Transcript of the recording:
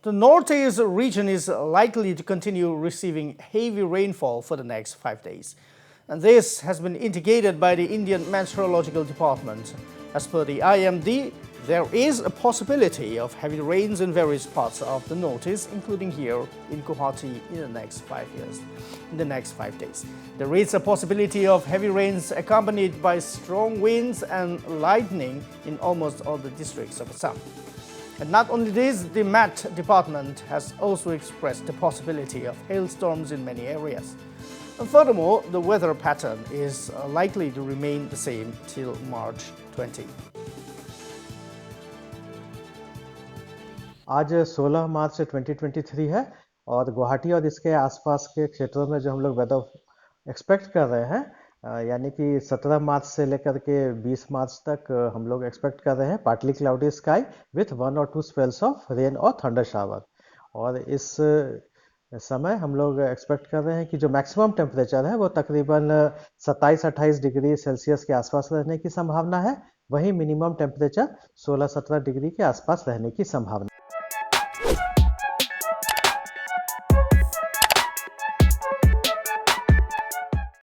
The northeast region is likely to continue receiving heavy rainfall for the next 5 days. And this has been indicated by the Indian Meteorological Department. As per the IMD, there is a possibility of heavy rains in various parts of the northeast, including here in Guwahati in the next 5 days. There is a possibility of heavy rains accompanied by strong winds and lightning in almost all the districts of Assam. And not only this, the Met Department has also expressed the possibility of hailstorms in many areas. And furthermore, the weather pattern is likely to remain the same till March 20. आज 16 मार्च 2023 है और गुवाहाटी और इसके आसपास के क्षेत्रों में जो हम लोग वेदर एक्सपेक्ट कर रहे हैं, यानी कि 17 मार्च से लेकर के 20 मार्च तक हम लोग एक्सपेक्ट कर रहे हैं पार्टली क्लाउडी स्काई विथ 1 और 2 स्पेल्स ऑफ रेन और थंडर शावर। और इस समय हम लोग एक्सपेक्ट कर रहे हैं कि जो मैक्सिमम टेम्परेचर है वो तकरीबन 27-28 डिग्री सेल्सियस के आसपास रहने की संभावना है, वहीं मिनिमम टेम्परेचर 16-17 डिग्री के आसपास रहने की संभावना।